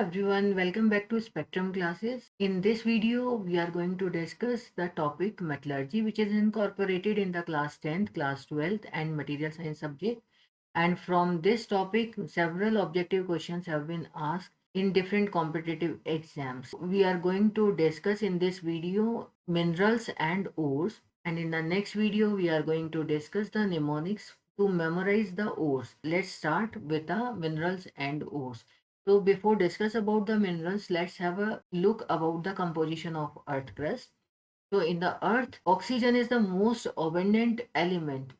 everyone, welcome back to Spectrum classes. In this video, we are going to discuss the topic metallurgy, which is incorporated in the class 10th, class 12th, and material science subject. And from this topic, several objective questions have been asked in different competitive exams. We are going to discuss in this video minerals and ores, and in the next video, we are going to discuss the mnemonics to memorize the ores. Let's start with the minerals and ores. So before discuss about the minerals, let's have a look about the composition of earth crust. So in the earth, oxygen is the most abundant element,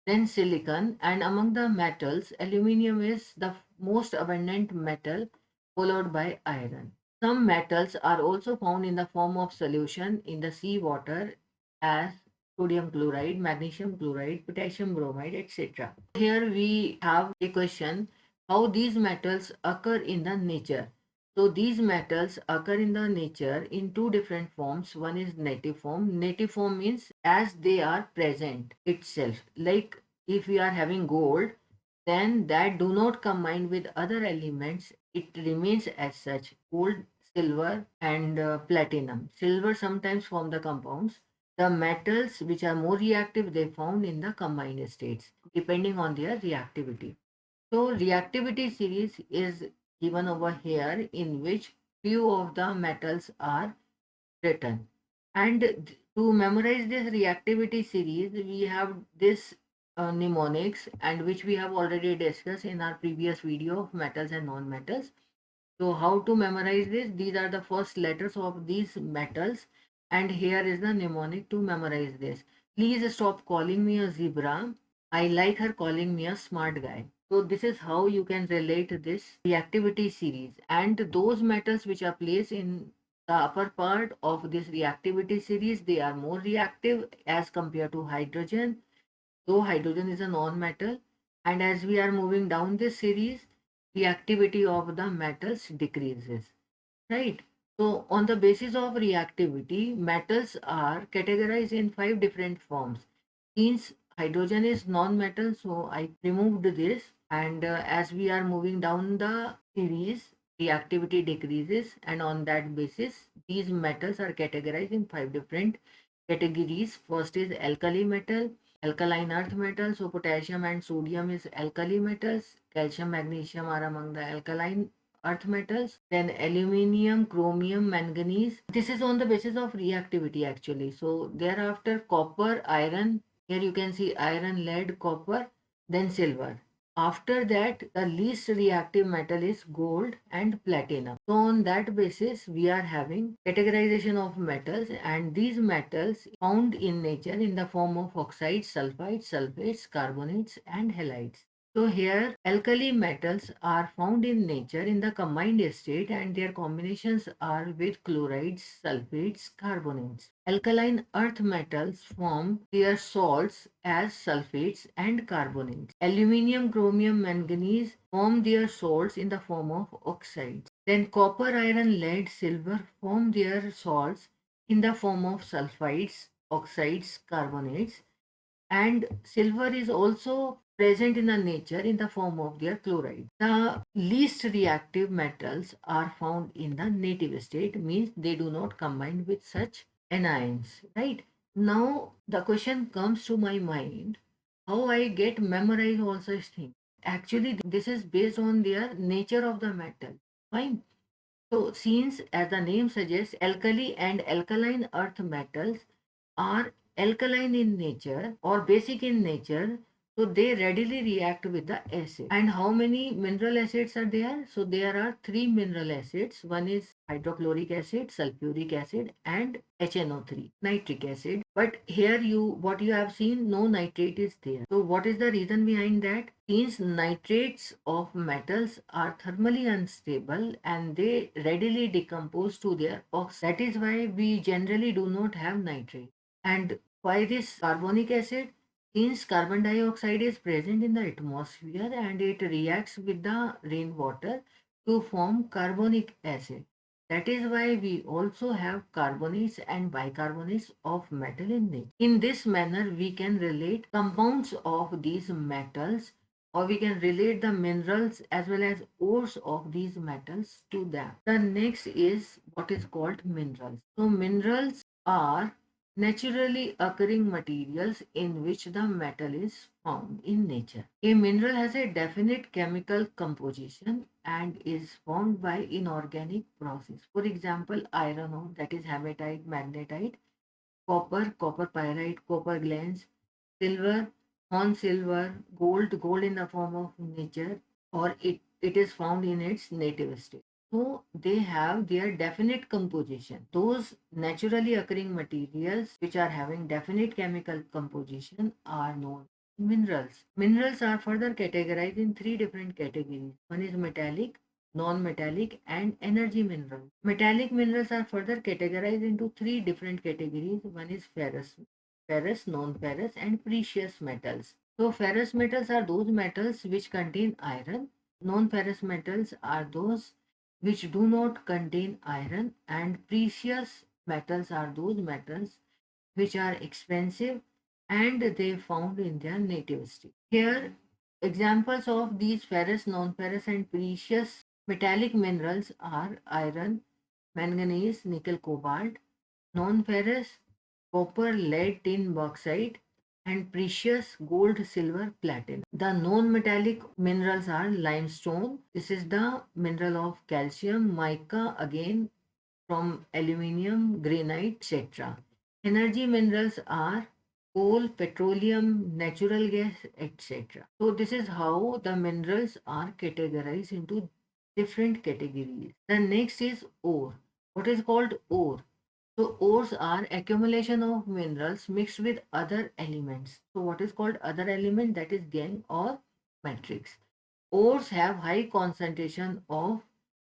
then silicon, and among the metals, aluminium is the most abundant metal, followed by iron. Some metals are also found in the form of solution in the seawater as sodium chloride, magnesium chloride, potassium bromide, etc. Here we have a question how these metals occur in the nature. So these metals occur in the nature in two different forms. One is native form. Native form means as they are present itself. Like if we are having gold, then that do not combine with other elements. It remains as such. Gold, silver and platinum. Silver sometimes form the compounds. The metals which are more reactive, they found in the combined states depending on their reactivity. So reactivity series is given over here in which few of the metals are written. And to memorize this reactivity series, we have this mnemonics and which we have already discussed in our previous video of metals and non-metals. So how to memorize this? These are the first letters of these metals and here is the mnemonic to memorize this. Please stop calling me a zebra. I like her calling me a smart guy. So this is how you can relate this reactivity series and those metals which are placed in the upper part of this reactivity series, they are more reactive as compared to hydrogen, though hydrogen is a non-metal. And as we are moving down this series, reactivity of the metals decreases, right? So on the basis of reactivity, metals are categorized in 5 different forms. Since hydrogen is non-metal, so I removed this. And as we are moving down the series, reactivity decreases. And on that basis, these metals are categorized in 5 different categories. First is alkali metal, alkaline earth metal. So potassium and sodium is alkali metals. Calcium, magnesium are among the alkaline earth metals, then aluminium, chromium, manganese. This is on the basis of reactivity actually. So thereafter copper, iron, here you can see iron, lead, copper, then silver. After that, the least reactive metal is gold and platinum. So on that basis, we are having categorization of metals and these metals found in nature in the form of oxides, sulfides, sulfates, carbonates and halides. So here alkali metals are found in nature in the combined state and their combinations are with chlorides, sulfates, carbonates. Alkaline earth metals form their salts as sulfates and carbonates. Aluminium, chromium, manganese form their salts in the form of oxides. Then copper, iron, lead, silver form their salts in the form of sulfides, oxides, carbonates, and silver is also present in the nature in the form of their chloride. The least reactive metals are found in the native state, means they do not combine with such anions, right? Now the question comes to my mind, how I get memorize all such things. Actually, this is based on their nature of the metal. Fine. So since as the name suggests, alkali and alkaline earth metals are alkaline in nature or basic in nature, so they readily react with the acid. And how many mineral acids are there? So there are 3 mineral acids. One is hydrochloric acid, sulfuric acid and HNO3, nitric acid. But here what you have seen, no nitrate is there. So what is the reason behind that? Since nitrates of metals are thermally unstable and they readily decompose to their oxide. That is why we generally do not have nitrate. And why this carbonic acid? Since carbon dioxide is present in the atmosphere and it reacts with the rainwater to form carbonic acid. That is why we also have carbonates and bicarbonates of metal in nature. In this manner, we can relate compounds of these metals or we can relate the minerals as well as ores of these metals to them. The next is what is called minerals. So minerals are naturally occurring materials in which the metal is found in nature. A mineral has a definite chemical composition and is formed by inorganic process. For example, iron ore, that is hematite, magnetite, copper pyrite, copper glans, silver, horn silver, gold in the form of nature, or it is found in its native state. So they have their definite composition. Those naturally occurring materials which are having definite chemical composition are known as minerals. Minerals are further categorized in three different categories. One is metallic, non-metallic, and energy minerals. Metallic minerals are further categorized into three different categories. One is ferrous, non-ferrous, and precious metals. So ferrous metals are those metals which contain iron. Non-ferrous metals are those which do not contain iron, and precious metals are those metals which are expensive and they found in their native state. Here, examples of these ferrous, non-ferrous, and precious metallic minerals are iron, manganese, nickel, cobalt, non-ferrous, copper, lead, tin, bauxite, and precious gold, silver, platinum. The non-metallic minerals are limestone. This is the mineral of calcium, mica, again from aluminium, granite, etc. Energy minerals are coal, petroleum, natural gas, etc. So this is how the minerals are categorized into different categories. The next is ore. What is called ore? So ores are accumulation of minerals mixed with other elements. So what is called other element? That is gangue or matrix. Ores have high concentration of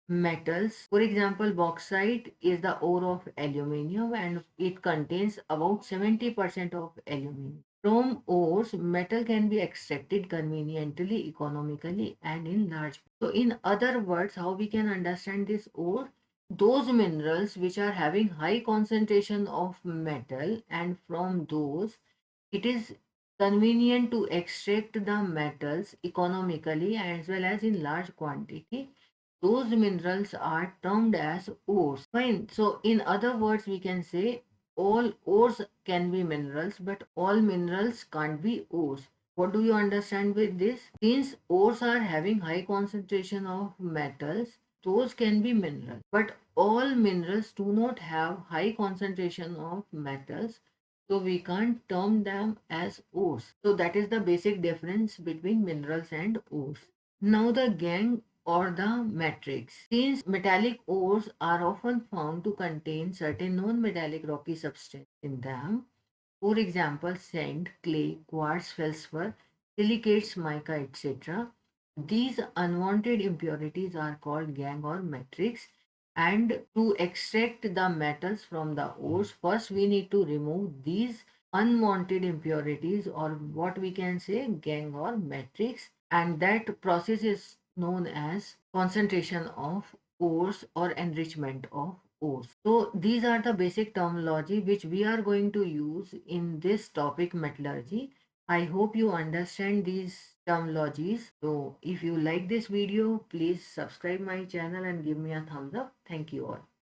metals. For example, bauxite is the ore of aluminium and it contains about 70% of aluminium. From ores, metal can be extracted conveniently, economically, and in large. So, in other words, how we can understand this ore? Those minerals which are having high concentration of metal, and from those, it is convenient to extract the metals economically as well as in large quantity. Those minerals are termed as ores. Fine. So, in other words, we can say all ores can be minerals, but all minerals can't be ores. What do you understand with this? Since ores are having high concentration of metals, those can be minerals. But all minerals do not have high concentration of metals, so we can't term them as ores. So that is the basic difference between minerals and ores. Now the gangue or the matrix. Since metallic ores are often found to contain certain non-metallic rocky substance in them, for example, sand, clay, quartz, feldspar, silicates, mica, etc. These unwanted impurities are called gangue or matrix. And to extract the metals from the ores, first we need to remove these unwanted impurities, or what we can say gangue or matrix, and that process is known as concentration of ores or enrichment of ores. So these are the basic terminology which we are going to use in this topic metallurgy. I hope you understand these terminologies. So if you like this video, please subscribe my channel and give me a thumbs up. Thank you all.